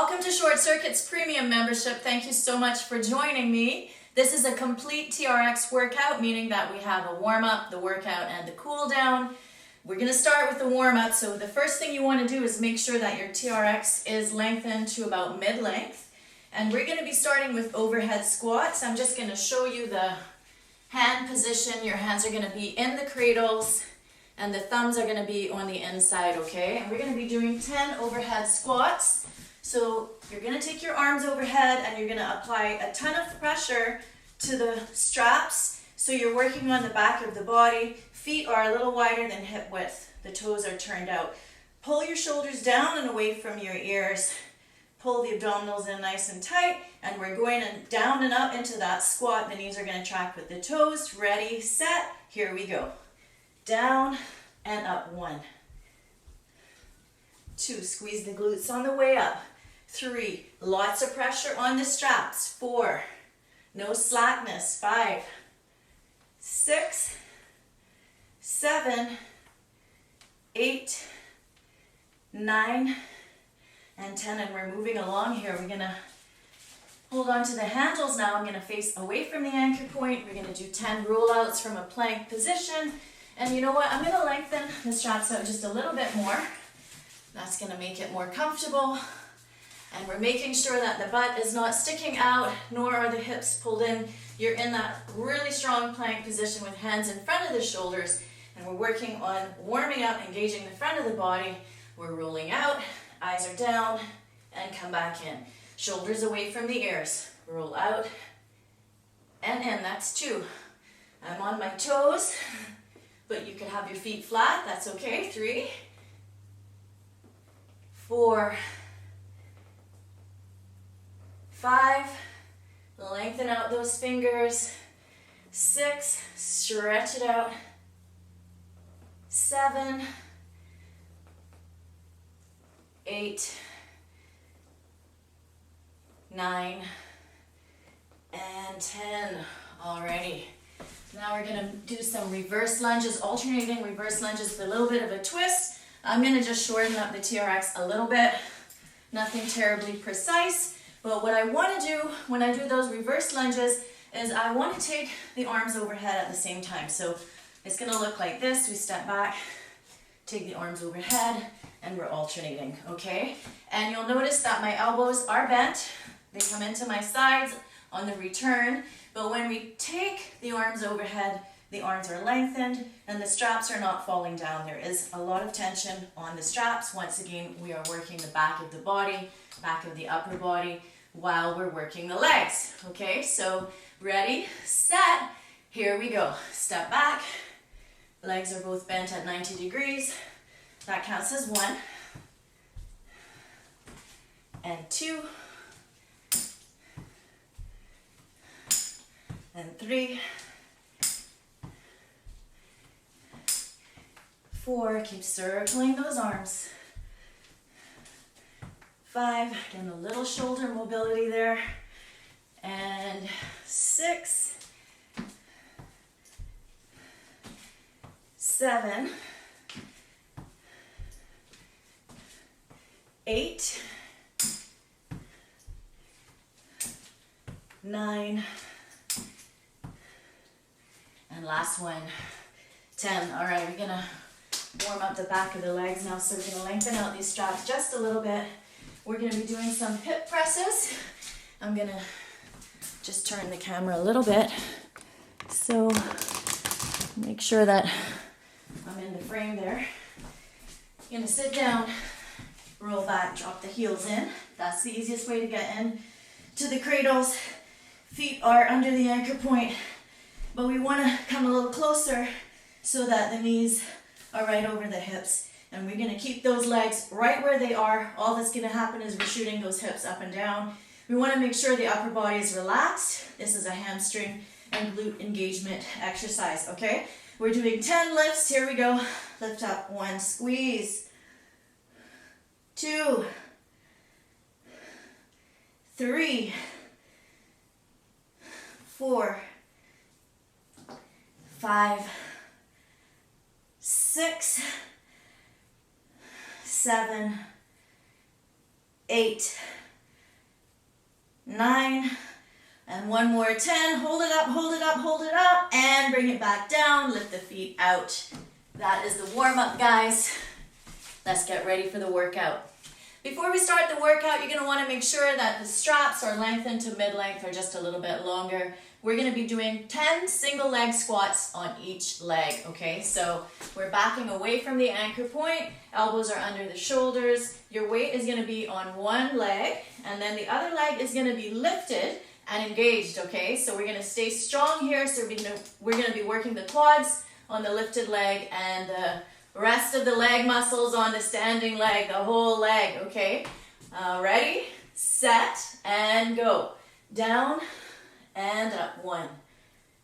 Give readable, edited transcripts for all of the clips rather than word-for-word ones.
Welcome to Short Circuits Premium Membership. Thank you so much for joining me. This is a complete TRX workout, meaning that we have a warm-up, the workout, and the cool-down. We're going to start with the warm-up, so the first thing you want to do is make sure that your TRX is lengthened to about mid-length. And we're going to be starting with overhead squats. I'm just going to show you the hand position. Your hands are going to be in the cradles, and the thumbs are going to be on the inside, okay? And we're going to be doing 10 overhead squats. So you're going to take your arms overhead and you're going to apply a ton of pressure to the straps. So you're working on the back of the body. Feet are a little wider than hip width. The toes are turned out. Pull your shoulders down and away from your ears. Pull the abdominals in nice and tight. And we're going down and up into that squat. The knees are going to track with the toes. Ready, set, here we go. Down and up. 1, 2, squeeze the glutes on the way up. 3, lots of pressure on the straps. 4, no slackness. 5, 6, 7, 8, 9, and 10. And we're moving along here. We're gonna hold on to the handles now. I'm gonna face away from the anchor point. We're gonna do 10 rollouts from a plank position. And you know what? I'm gonna lengthen the straps out just a little bit more. That's gonna make it more comfortable. And we're making sure that the butt is not sticking out, nor are the hips pulled in. You're in that really strong plank position with hands in front of the shoulders. And we're working on warming up, engaging the front of the body. We're rolling out, eyes are down, and come back in. Shoulders away from the ears. Roll out and in. That's 2. I'm on my toes, but you can have your feet flat. That's okay. 3, 4, 5, lengthen out those fingers. 6, stretch it out. 7, 8, 9, and 10. Alrighty. Now we're gonna do some reverse lunges, alternating reverse lunges with a little bit of a twist. I'm gonna just shorten up the TRX a little bit. Nothing terribly precise. But what I want to do when I do those reverse lunges is I want to take the arms overhead at the same time. So it's going to look like this. We step back, take the arms overhead, and we're alternating, okay? And you'll notice that my elbows are bent. They come into my sides on the return. But when we take the arms overhead, the arms are lengthened and the straps are not falling down. There is a lot of tension on the straps. Once again, we are working the back of the body, back of the upper body, while we're working the legs. Okay, so ready, set, here we go. Step back, legs are both bent at 90 degrees. That counts as 1, and 2, and 3, 4, keep circling those arms. 5, getting a little shoulder mobility there. And 6, 7, 8, 9, and last one, 10. All right, we're gonna warm up the back of the legs now, so we're gonna lengthen out these straps just a little bit. We're going to be doing some hip presses. I'm going to just turn the camera a little bit so make sure that I'm in the frame there. You're going to sit down, roll back, drop the heels in. That's the easiest way to get in to the cradles. Feet are under the anchor point, but we want to come a little closer so that the knees are right over the hips. And we're going to keep those legs right where they are. All that's going to happen is we're shooting those hips up and down. We want to make sure the upper body is relaxed. This is a hamstring and glute engagement exercise, okay? We're doing 10 lifts. Here we go. Lift up. 1, squeeze. 2, 3, 4, 5, 6, 7, 8, 9, and one more 10. Hold it up, hold it up, hold it up, and bring it back down. Lift the feet out. That is the warm-up, guys. Let's get ready for the workout. Before we start the workout, you're going to want to make sure that the straps are lengthened to mid-length or just a little bit longer. We're going to be doing 10 single leg squats on each leg, okay? So we're backing away from the anchor point. Elbows are under the shoulders. Your weight is going to be on one leg, and then the other leg is going to be lifted and engaged, okay? So we're going to stay strong here. So we're going to be working the quads on the lifted leg and the rest of the leg muscles on the standing leg, the whole leg, okay? Ready, set, and go. Down and up. 1.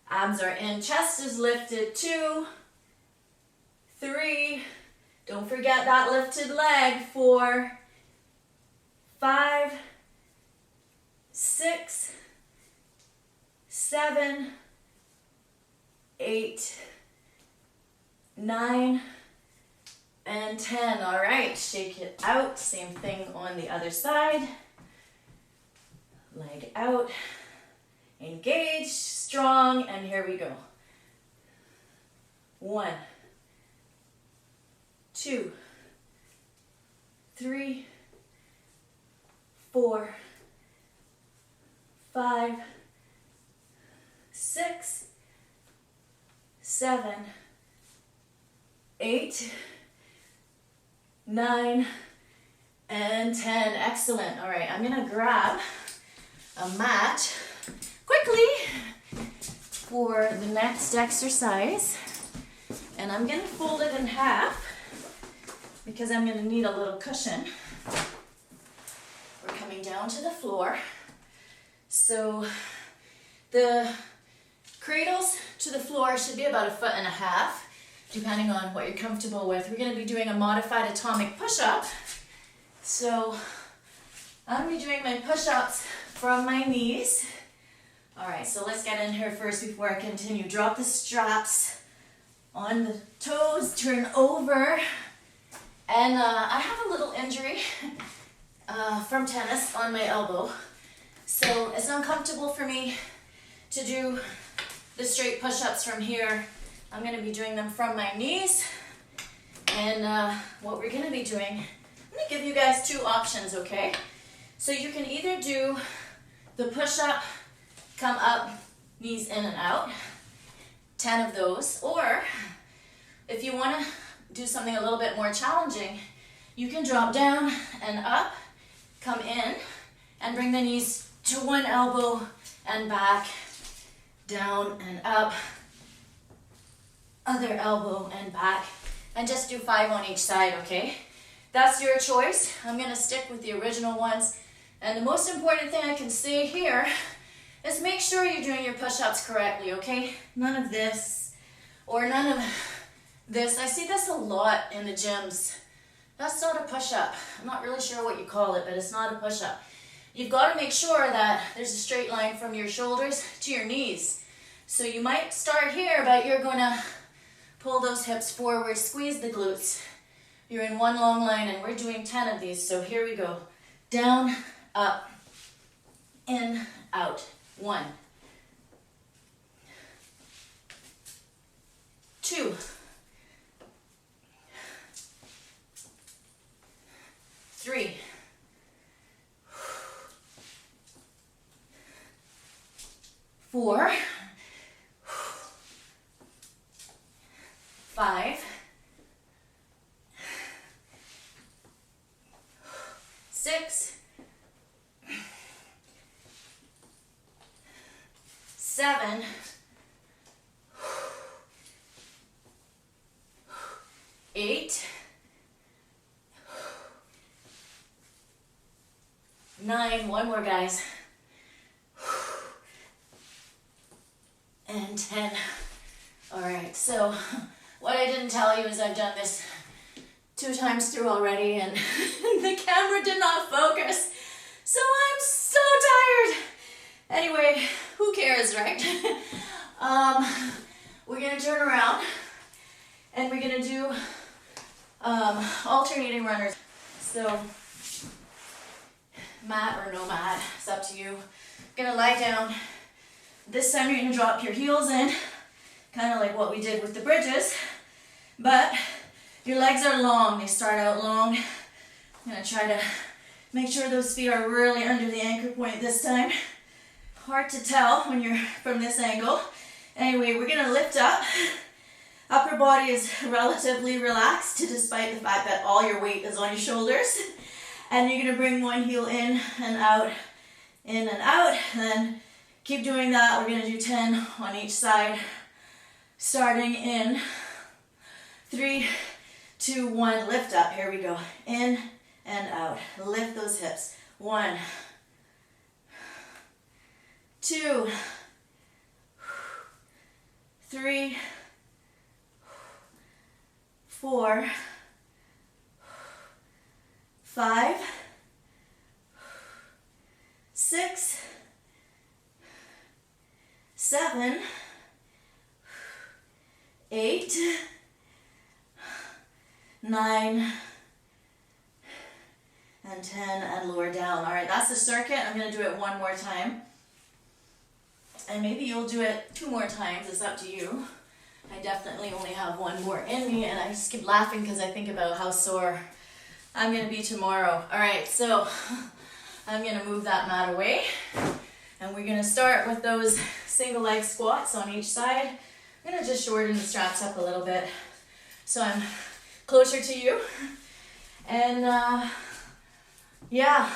Abs are in, chest is lifted. 2, 3, don't forget that lifted leg. 4, 5, 6, 7, 8, 9, and 10. All right, shake it out. Same thing on the other side. Leg out, engage, strong, and here we go. 1, 2, 3, 4, 5, 6, 7, 8, 9, and 10. Excellent. All right, I'm gonna grab a mat quickly for the next exercise, and I'm gonna fold it in half because I'm gonna need a little cushion. We're coming down to the floor. So the cradles to the floor should be about 1.5 feet, depending on what you're comfortable with. We're going to be doing a modified atomic push-up. So I'm going to be doing my push-ups from my knees. All right, so let's get in here first before I continue. Drop the straps on the toes, turn over. And I have a little injury from tennis on my elbow. So it's uncomfortable for me to do the straight push-ups from here. I'm going to be doing them from my knees. And what we're going to be doing, I'm going to give you guys 2 options, okay? So you can either do the push-up, come up, knees in and out, 10 of those. Or if you want to do something a little bit more challenging, you can drop down and up, come in, and bring the knees to one elbow and back, down and up, other elbow and back, and just do 5 on each side, okay? That's your choice. I'm gonna stick with the original ones. And the most important thing I can say here is make sure you're doing your push-ups correctly, okay? None of this or none of this. I see this a lot in the gyms. That's not a push-up. I'm not really sure what you call it, but it's not a push-up. You've got to make sure that there's a straight line from your shoulders to your knees. So you might start here, but you're going to pull those hips forward, squeeze the glutes. You're in one long line, and we're doing 10 of these. So here we go. Down, up, in, out. 1, 2, 3, 4, 5, 6, 7, 8, 9, one more guys, and 10. All right, so what I didn't tell you is I've done this 2 times through already, and the camera did not focus, so I'm so tired. Anyway, who cares, right? We're gonna turn around and we're gonna do alternating runners. So mat or no mat, it's up to you. Gonna lie down. This time you're gonna drop your heels in, kind of like what we did with the bridges, but your legs are long. They start out long. I'm gonna try to make sure those feet are really under the anchor point this time. Hard to tell when you're from this angle. Anyway, we're gonna lift up. Upper body is relatively relaxed despite the fact that all your weight is on your shoulders. And you're gonna bring one heel in and out, in and out. And then keep doing that. We're gonna do 10 on each side. Starting in 3, 2, 1, lift up. Here we go. In and out. Lift those hips. 1, 2, 3, 4, 5, 6, 7, 8, 9, and 10, and lower down. All right, that's the circuit. I'm gonna do it one more time. And maybe you'll do it 2 more times, it's up to you. I definitely only have 1 more in me, and I just keep laughing because I think about how sore I'm gonna be tomorrow. All right, so I'm gonna move that mat away, and we're gonna start with those single leg squats on each side. I'm gonna just shorten the straps up a little bit so I'm closer to you. And yeah,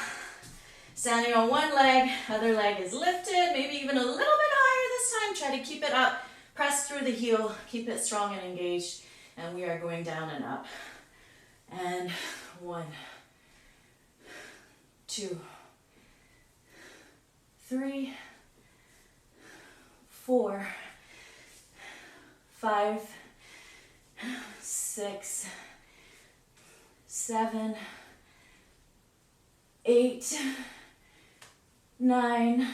standing on one leg, other leg is lifted, maybe even a little bit higher this time. Try to keep it up, press through the heel, keep it strong and engaged, and we are going down and up. And 1, 2, 3, 4, 5, 6, 7, 8, 9,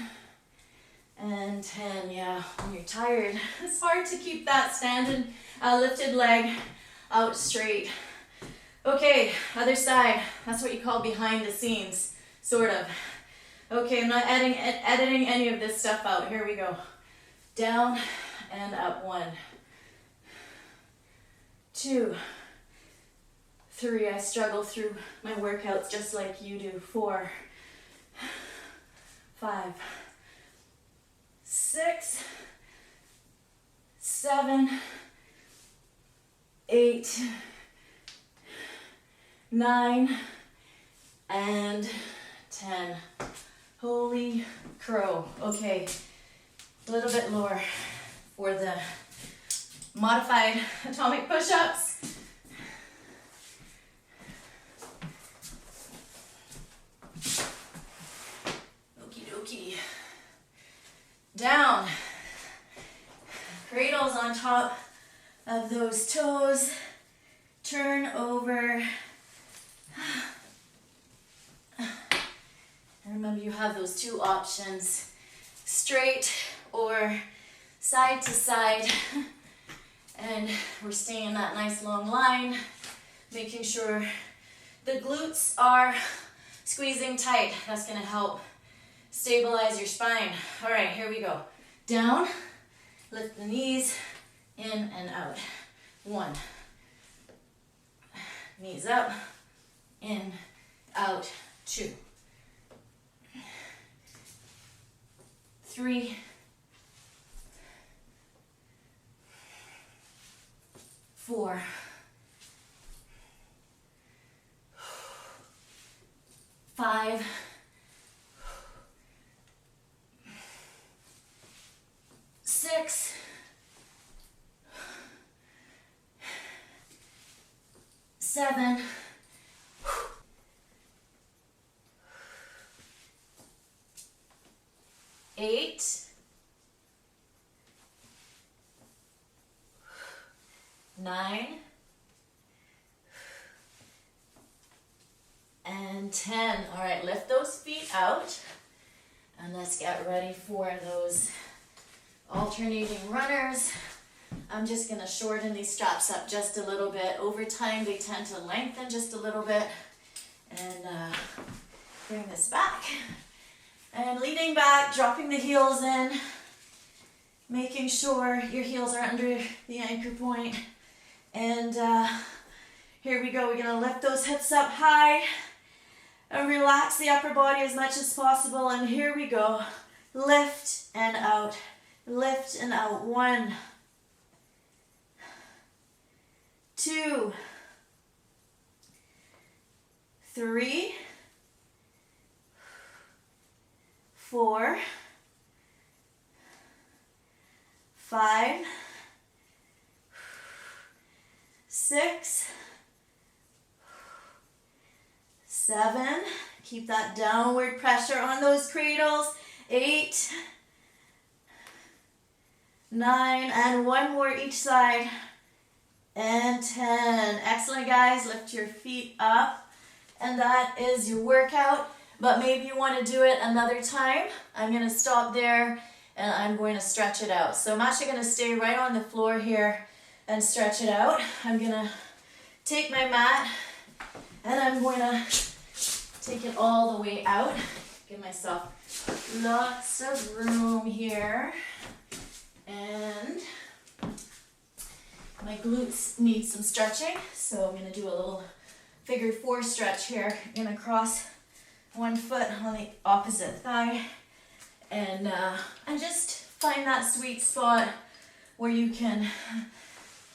and 10. Yeah, when you're tired, it's hard to keep that standing, lifted leg out straight. Okay, other side. That's what you call behind the scenes, sort of. Okay, I'm not editing any of this stuff out. Here we go. Down and up. 1, 2, 3. I struggle through my workouts just like you do. 4, 5, 6, 7, 8, 9, and 10. Holy crow. Okay, a little bit lower for the modified atomic push-ups. Okie dokie. Down. Cradles on top of those toes. Turn over. And remember, you have those 2 options, straight or side to side. And we're staying in that nice long line, making sure the glutes are squeezing tight. That's gonna help stabilize your spine. All right, here we go. Down, lift the knees, in and out. 1, knees up, in, out. 2, 3, 4, 5, 6, 7, 8, 9, and 10. All right, lift those feet out, and let's get ready for those alternating runners. I'm just gonna shorten these straps up just a little bit. Over time, they tend to lengthen just a little bit, and Bring this back. And leaning back, dropping the heels in, making sure your heels are under the anchor point. And here we go. We're going to lift those hips up high and relax the upper body as much as possible. And here we go. Lift and out. Lift and out. 1, 2, 3, 4, 5, 6, 7. Keep that downward pressure on those cradles. 8, 9, and one more each side. And 10. Excellent, guys. Lift your feet up. And that is your workout. But maybe you want to do it another time. I'm going to stop there and I'm going to stretch it out. So I'm actually going to stay right on the floor here and stretch it out. I'm going to take my mat and I'm going to take it all the way out. Give myself lots of room here. And my glutes need some stretching. So I'm going to do a little figure 4 stretch here. I'm going to cross one foot on the opposite thigh and just find that sweet spot where you can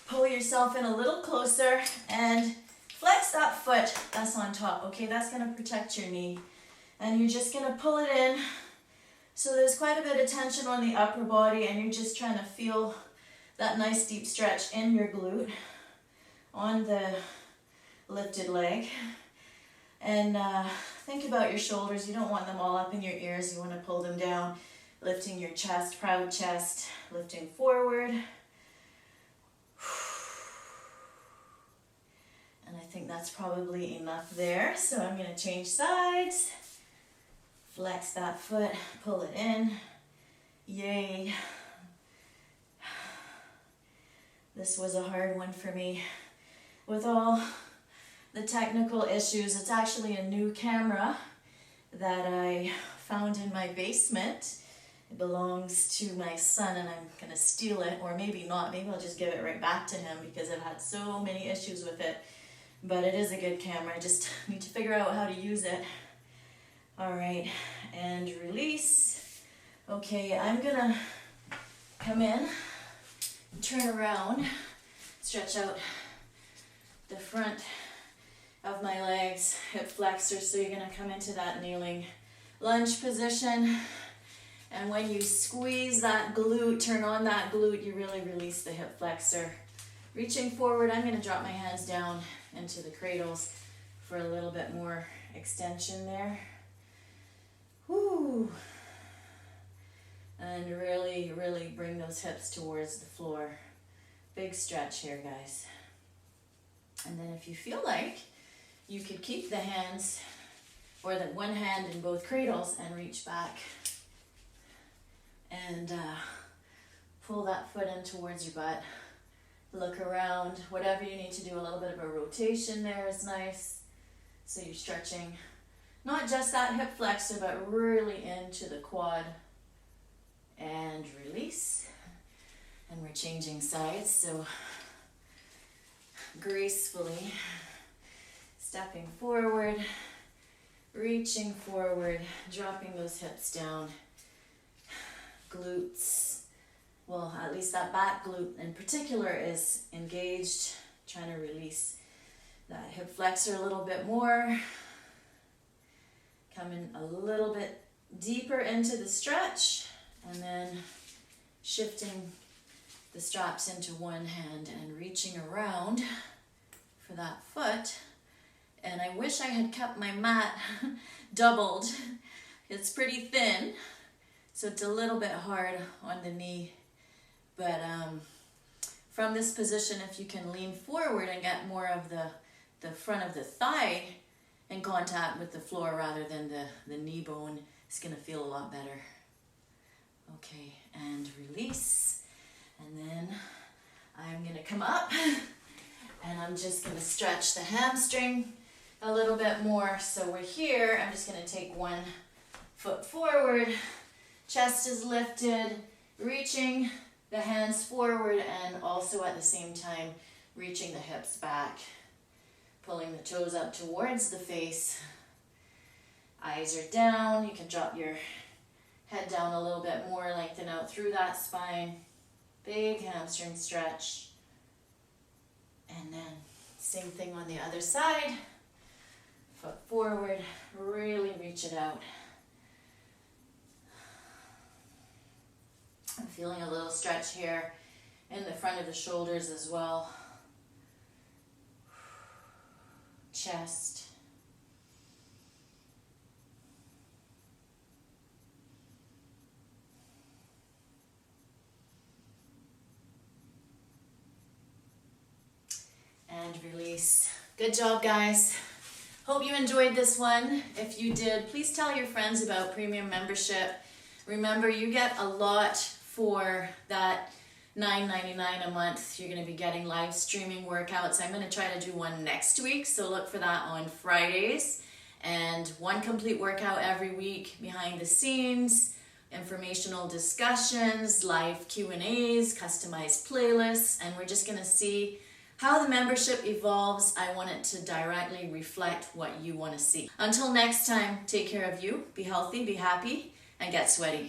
pull yourself in a little closer and flex that foot that's on top. Okay, that's going to protect your knee. And you're just going to pull it in. So there's quite a bit of tension on the upper body and you're just trying to feel that nice deep stretch in your glute on the lifted leg. And think about your shoulders. You don't want them all up in your ears. You want to pull them down. Lifting your chest, proud chest. Lifting forward. And I think that's probably enough there. So I'm going to change sides. Flex that foot. Pull it in. Yay. This was a hard one for me. With all the technical issues, it's actually a new camera that I found in my basement. It belongs to my son and I'm going to steal it, or maybe not. Maybe I'll just give it right back to him because I've had so many issues with it. But it is a good camera. I just need to figure out how to use it. All right, and release. Okay, I'm going to come in, turn around, stretch out the front of my legs, hip flexor. So you're going to come into that kneeling lunge position. And when you squeeze that glute, turn on that glute, you really release the hip flexor. Reaching forward, I'm going to drop my hands down into the cradles for a little bit more extension there. Woo! And really, really bring those hips towards the floor. Big stretch here, guys. And then if you feel like, you could keep the hands or the one hand in both cradles and reach back and pull that foot in towards your butt. Look around, whatever you need to do, a little bit of a rotation there is nice. So you're stretching not just that hip flexor, but really into the quad. And release. And we're changing sides, so gracefully stepping forward, reaching forward, dropping those hips down. Glutes, well, at least that back glute in particular is engaged, trying to release that hip flexor a little bit more. Coming a little bit deeper into the stretch and then shifting the straps into one hand and reaching around for that foot. And I wish I had kept my mat doubled. It's pretty thin, so it's a little bit hard on the knee. But from this position, if you can lean forward and get more of the front of the thigh in contact with the floor rather than the knee bone, it's going to feel a lot better. Okay, and release. And then I'm going to come up and I'm just going to stretch the hamstring, a little bit more. So we're here. I'm just going to take one foot forward. Chest is lifted, reaching the hands forward, and also at the same time reaching the hips back. Pulling the toes up towards the face. Eyes are down. You can drop your head down a little bit more, lengthen out through that spine. Big hamstring stretch. And then same thing on the other side. Foot forward, really reach it out. I'm feeling a little stretch here in the front of the shoulders as well. Chest. And release. Good job, guys. Hope you enjoyed this one. If you did, please tell your friends about premium membership. Remember, you get a lot for that $9.99 a month. You're going to be getting live streaming workouts. I'm going to try to do one next week, so look for that on Fridays. And one complete workout every week, behind the scenes, informational discussions, live Q&As, customized playlists, and we're just going to see how the membership evolves. I want it to directly reflect what you want to see. Until next time, take care of you, be healthy, be happy, and get sweaty.